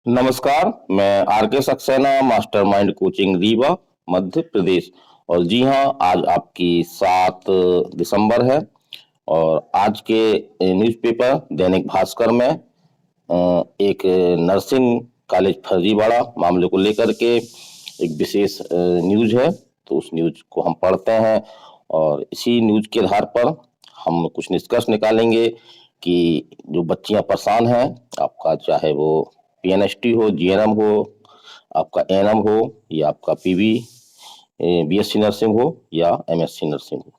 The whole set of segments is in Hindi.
नमस्कार। मैं आर के सक्सेना, मास्टरमाइंड कोचिंग रीवा, मध्य प्रदेश। और जी हाँ, आज आपकी 7 दिसंबर है। और आज के न्यूज़पेपर दैनिक भास्कर में एक नर्सिंग कॉलेज फर्जीवाड़ा मामले को लेकर के एक विशेष न्यूज है। तो उस न्यूज को हम पढ़ते हैं और इसी न्यूज के आधार पर हम कुछ निष्कर्ष निकालेंगे कि जो बच्चियां परेशान हैं, आपका चाहे वो पीएनएसटी हो, जीएनएम हो, आपका एएनएम हो, या आपका पीबी बीएससी नर्सिंग हो, या एमएससी नर्सिंग हो,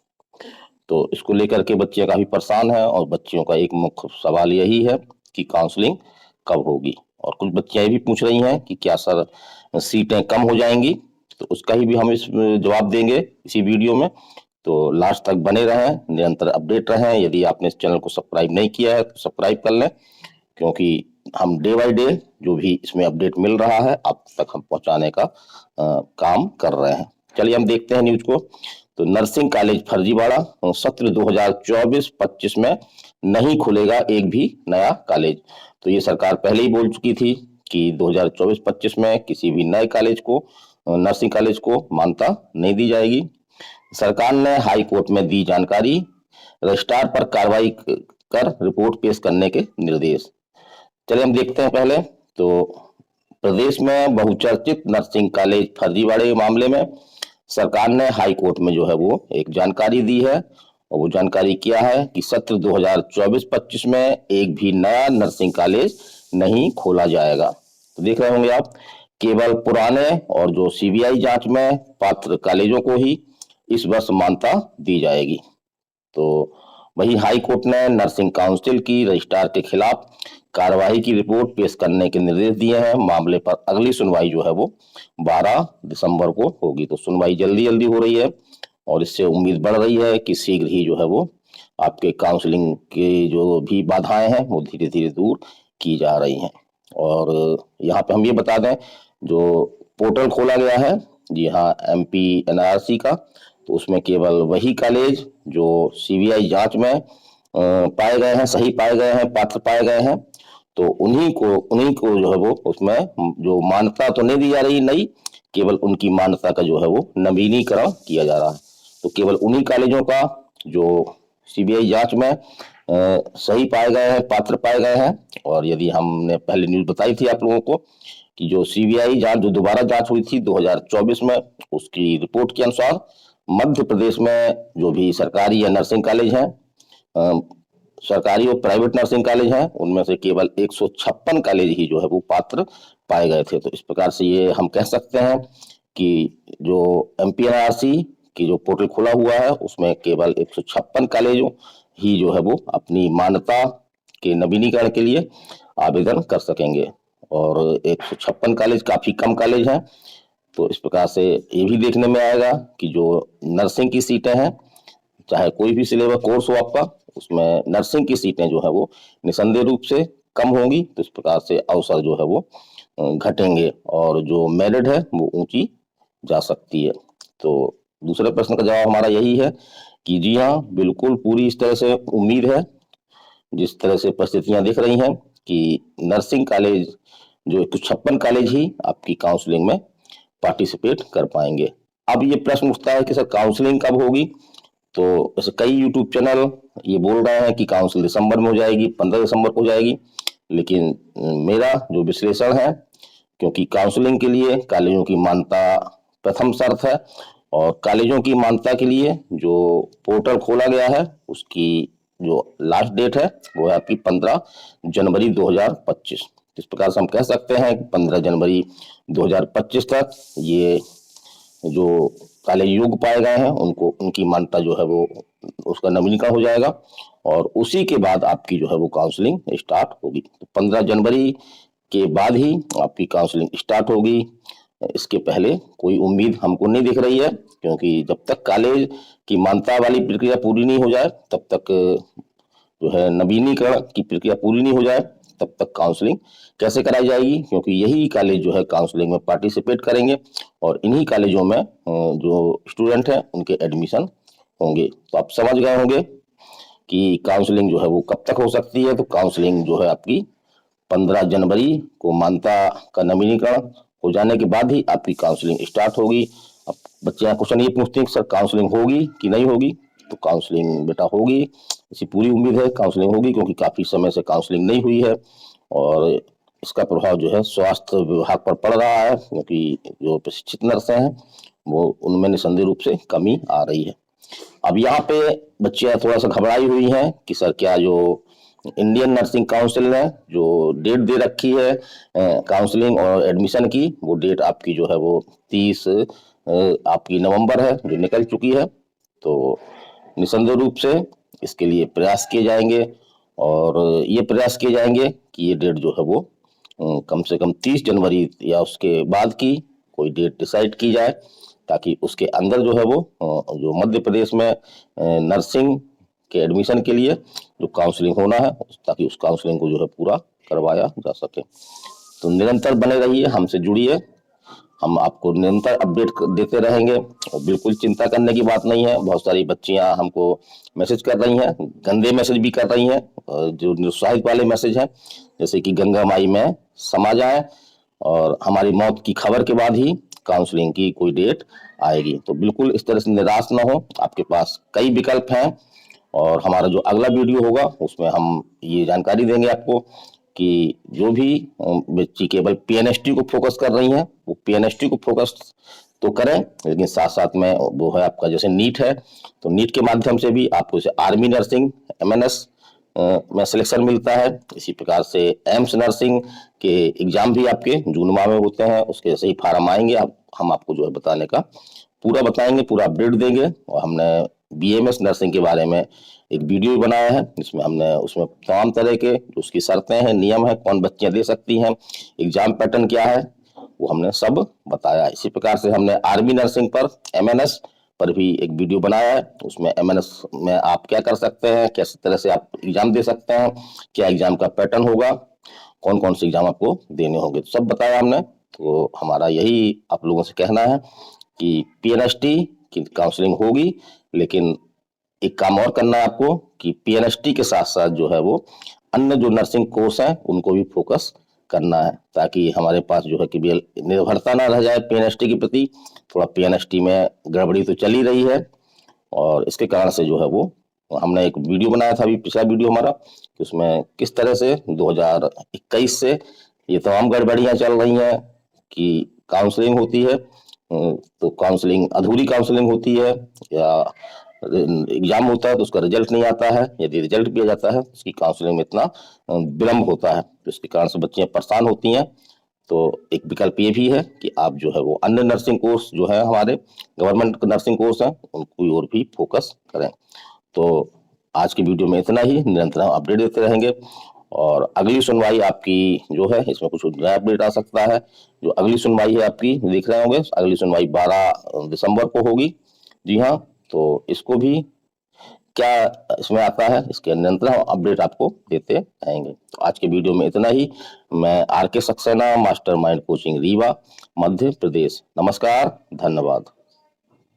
तो इसको लेकर के बच्चियां काफी परेशान हैं। और बच्चियों का एक मुख्य सवाल यही है कि काउंसलिंग कब होगी। और कुछ बच्चियां ये भी पूछ रही हैं कि क्या सर सीटें कम हो जाएंगी। तो उसका ही भी हम इस जवाब देंगे इसी वीडियो में। तो लास्ट तक बने रहें, निरंतर अपडेट रहें। यदि आपने इस चैनल को सब्सक्राइब नहीं किया है तो सब्सक्राइब कर लें, क्योंकि हम डे बाय डे जो भी इसमें अपडेट मिल रहा है आप तक हम पहुंचाने का काम कर रहे हैं। चलिए हम देखते हैं न्यूज को। तो नर्सिंग कॉलेज फर्जीवाड़ा, सत्र 2024-25 में नहीं खुलेगा एक भी नया कॉलेज। तो ये सरकार पहले ही बोल चुकी थी कि 2024-25 में किसी भी नए कॉलेज को, नर्सिंग कॉलेज को मान्यता नहीं दी जाएगी। सरकार ने हाई कोर्ट में दी जानकारी, रजिस्ट्रार पर कार्रवाई कर रिपोर्ट पेश करने के निर्देश। चलिए हम देखते हैं पहले। तो प्रदेश में बहुचर्चित नर्सिंग कॉलेज फर्जीवाड़े मामले में सरकार ने हाई कोर्ट में जो है वो एक जानकारी दी है। और वो जानकारी क्या है कि सत्र 2024-25 में एक भी नया नर्सिंग कॉलेज नहीं खोला जाएगा। तो देख रहे होंगे आप, केवल पुराने और जो सीबीआई जांच में पात्र कॉलेजों को ही इस वर्ष मान्यता दी जाएगी। तो वही हाई कोर्ट ने नर्सिंग काउंसिल की रजिस्ट्रार के खिलाफ कार्यवाही की रिपोर्ट पेश करने के निर्देश दिए हैं। मामले पर अगली सुनवाई जो है वो 12 दिसंबर को होगी। तो सुनवाई जल्दी जल्दी हो रही है और इससे उम्मीद बढ़ रही है कि शीघ्र ही जो है वो आपके काउंसलिंग की जो भी बाधाएं हैं वो धीरे धीरे दूर की जा रही हैं। और यहाँ पे हम ये बता दें, जो पोर्टल खोला गया है, जी हाँ, एमपी एनआरसी का, तो उसमें केवल वही कॉलेज जो सीबीआई जांच में पाए गए हैं, सही पाए गए हैं, पात्र पाए गए हैं, तो उन्हीं को जो है वो उसमें जो मान्यता तो नहीं दी जा रही नई, केवल उनकी मान्यता का जो है वो नवीनीकरण किया जा रहा है। तो केवल उन्हीं कॉलेजों का जो सीबीआई जांच में सही पाए गए हैं, पात्र पाए गए हैं। और यदि हमने पहले न्यूज बताई थी आप लोगों को कि जो सीबीआई जांच जो दोबारा जांच हुई थी 2024 में, उसकी रिपोर्ट के अनुसार मध्य प्रदेश में जो भी सरकारी या नर्सिंग कॉलेज हैं, सरकारी और प्राइवेट नर्सिंग कॉलेज हैं, उनमें से केवल 156 कॉलेज ही जो है वो पात्र पाए गए थे। तो इस प्रकार से ये हम कह सकते हैं कि जो एमपीएनआरसी की जो पोर्टल खुला हुआ है उसमें केवल 156 कॉलेजों ही जो है वो अपनी मान्यता के नवीनीकरण के लिए आवेदन कर सकेंगे। और 156 कॉलेज काफी कम कॉलेज हैं। तो इस प्रकार से ये भी देखने में आएगा कि जो नर्सिंग की सीटें हैं, चाहे कोई भी सिलेबस कोर्स हो आपका, उसमें नर्सिंग की सीटें जो है वो निसंदेह रूप से कम होंगी। तो इस प्रकार से अवसर जो है वो घटेंगे और जो मेरिट है वो ऊंची जा सकती है। तो दूसरे प्रश्न का जवाब हमारा यही है कि जी हाँ, बिल्कुल पूरी इस तरह से उम्मीद है, जिस तरह से परिस्थितियां दिख रही हैं कि नर्सिंग कॉलेज जो 156 कॉलेज ही आपकी काउंसलिंग में पार्टिसिपेट कर पाएंगे। अब ये प्रश्न उठता है कि सर काउंसलिंग कब होगी। तो ऐसे कई यूट्यूब चैनल ये बोल रहे हैं कि काउंसिल दिसंबर में हो जाएगी, 15 दिसंबर को हो जाएगी। लेकिन मेरा जो विश्लेषण है, क्योंकि काउंसलिंग के लिए कॉलेजों की मान्यता प्रथम शर्त है, और कॉलेजों की मान्यता के लिए जो पोर्टल खोला गया है उसकी जो लास्ट डेट है वो है आपकी 15 जनवरी 2025। इस प्रकार से हम कह सकते हैं कि 15 जनवरी 2025 तक ये जो कॉलेज योग्य पाए गए हैं उनको उनकी मान्यता जो है वो उसका नवीनीकरण हो जाएगा। और उसी के बाद आपकी जो है वो काउंसलिंग स्टार्ट होगी। तो 15 जनवरी के बाद ही आपकी काउंसलिंग स्टार्ट होगी। इसके पहले कोई उम्मीद हमको नहीं दिख रही है, क्योंकि जब तक कॉलेज की मान्यता वाली प्रक्रिया पूरी नहीं हो जाए, तब तक जो है नवीनीकरण की प्रक्रिया पूरी नहीं हो जाए, तब तक काउंसलिंग कैसे कराई जाएगी। क्योंकि यही कॉलेज जो है काउंसलिंग में पार्टिसिपेट करेंगे और इन्हीं कॉलेजों में जो स्टूडेंट हैं उनके एडमिशन होंगे। तो आप समझ गए होंगे कि काउंसलिंग जो है वो कब तक हो सकती है। तो काउंसलिंग जो है आपकी 15 जनवरी को मान्यता का नवीनीकरण हो जाने के बाद ही आपकी काउंसलिंग स्टार्ट होगी। अब बच्चे क्वेश्चन ये पूछते हैं कि सर काउंसलिंग होगी कि नहीं होगी, तो काउंसलिंग बेटा होगी, ऐसी पूरी उम्मीद है काउंसलिंग होगी, क्योंकि काफी समय से काउंसलिंग नहीं हुई है और इसका प्रभाव जो है स्वास्थ्य विभाग पर पड़ रहा है, क्योंकि जो प्रशिक्षित नर्सें हैं वो उनमें निसंदेह रूप से कमी आ रही है। अब यहाँ पे बच्चियां थोड़ा सा घबराई हुई हैं कि सर क्या जो इंडियन नर्सिंग काउंसिल ने जो डेट दे रखी है काउंसलिंग और एडमिशन की, वो डेट आपकी जो है वो 30 आपकी नवंबर है, जो निकल चुकी है। तो निसंदेह रूप से इसके लिए प्रयास किए जाएंगे और ये प्रयास किए जाएंगे कि ये डेट जो है वो कम से कम 30 जनवरी या उसके बाद की कोई डेट डिसाइड की जाए, ताकि उसके अंदर जो है वो जो मध्य प्रदेश में नर्सिंग के एडमिशन के लिए जो काउंसलिंग होना है, ताकि उस काउंसलिंग को जो है पूरा करवाया जा सके। तो निरंतर बने रहिए, हमसे जुड़िए, हम आपको निरंतर अपडेट देते रहेंगे और बिल्कुल चिंता करने की बात नहीं है। बहुत सारी बच्चियां हमको मैसेज कर रही हैं, गंदे मैसेज भी कर रही हैं, जो निरुत्साहित वाले मैसेज हैं, जैसे कि गंगा माई में समा जाए और हमारी मौत की खबर के बाद ही काउंसलिंग की कोई डेट आएगी। तो बिल्कुल इस तरह से निराश ना हो, आपके पास कई विकल्प हैं और हमारा जो अगला वीडियो होगा उसमें हम ये जानकारी देंगे आपको कि जो भी बच्ची केवल पीएनएसटी को फोकस कर रही हैं वो पीएनएसटी को फोकस तो करें, लेकिन साथ साथ में वो है आपका जैसे नीट है, तो नीट के माध्यम से भी आपको जैसे आर्मी नर्सिंग एमएनएस में सिलेक्शन मिलता है। इसी प्रकार से एम्स नर्सिंग के एग्जाम भी आपके जून माह में होते हैं, उसके जैसे ही फार्म आएंगे हम आपको जो है बताने का पूरा बताएंगे, पूरा अपडेट देंगे। और हमने बीएमएस नर्सिंग के बारे में एक वीडियो भी बनाया है, जिसमें हमने उसमें तमाम तरह के जो उसकी शर्तें हैं, नियम है, कौन बच्चियां दे सकती हैं, एग्जाम पैटर्न क्या है, वो हमने सब बताया। इसी प्रकार से हमने आर्मी नर्सिंग पर एमएनएस पर भी एक वीडियो बनाया है, उसमें एमएनएस में आप क्या कर सकते हैं, किस तरह से आप एग्जाम दे सकते हैं, क्या एग्जाम का पैटर्न होगा, कौन कौन से एग्जाम आपको देने होंगे, तो सब बताया हमने। तो हमारा यही आप लोगों से कहना है कि पीएनएसटी की काउंसलिंग होगी, लेकिन एक काम और करना है आपको कि पीएनएसटी के साथ साथ जो है वो अन्य जो नर्सिंग कोर्स हैं उनको भी फोकस करना है, ताकि हमारे पास जो है कि निर्भरता ना रह जाए पीएनएसटी के प्रति। थोड़ा पीएनएसटी में गड़बड़ी तो चली रही है और इसके कारण से जो है वो हमने एक वीडियो बनाया था, अभी पिछला वीडियो हमारा, कि उसमें किस तरह से 2021 से ये तमाम गड़बड़ियां चल रही हैं कि काउंसलिंग होती है तो काउंसलिंग अधूरी काउंसलिंग होती है, या एग्जाम होता है तो उसका रिजल्ट नहीं आता है, यदि रिजल्ट भी आ जाता है उसकी काउंसलिंग में इतना विलम्ब होता है, तो इसके कारण से बच्चियां परेशान होती हैं। तो एक विकल्प ये भी है कि आप जो है वो अन्य नर्सिंग कोर्स जो है हमारे गवर्नमेंट नर्सिंग कोर्स हैं उनको और भी फोकस करें। तो आज की वीडियो में इतना ही, निरंतर हम अपडेट देते रहेंगे और अगली सुनवाई आपकी जो है इसमें कुछ नया अपडेट आ सकता है। जो अगली सुनवाई है आपकी देख रहे होंगे, अगली सुनवाई 12 दिसंबर को होगी। जी हाँ, तो इसको भी क्या इसमें आता है, इसके निरंतर हम अपडेट आपको देते रहेंगे। तो आज के वीडियो में इतना ही। मैं आर के सक्सेना, मास्टरमाइंड कोचिंग रीवा, मध्य प्रदेश। नमस्कार, धन्यवाद।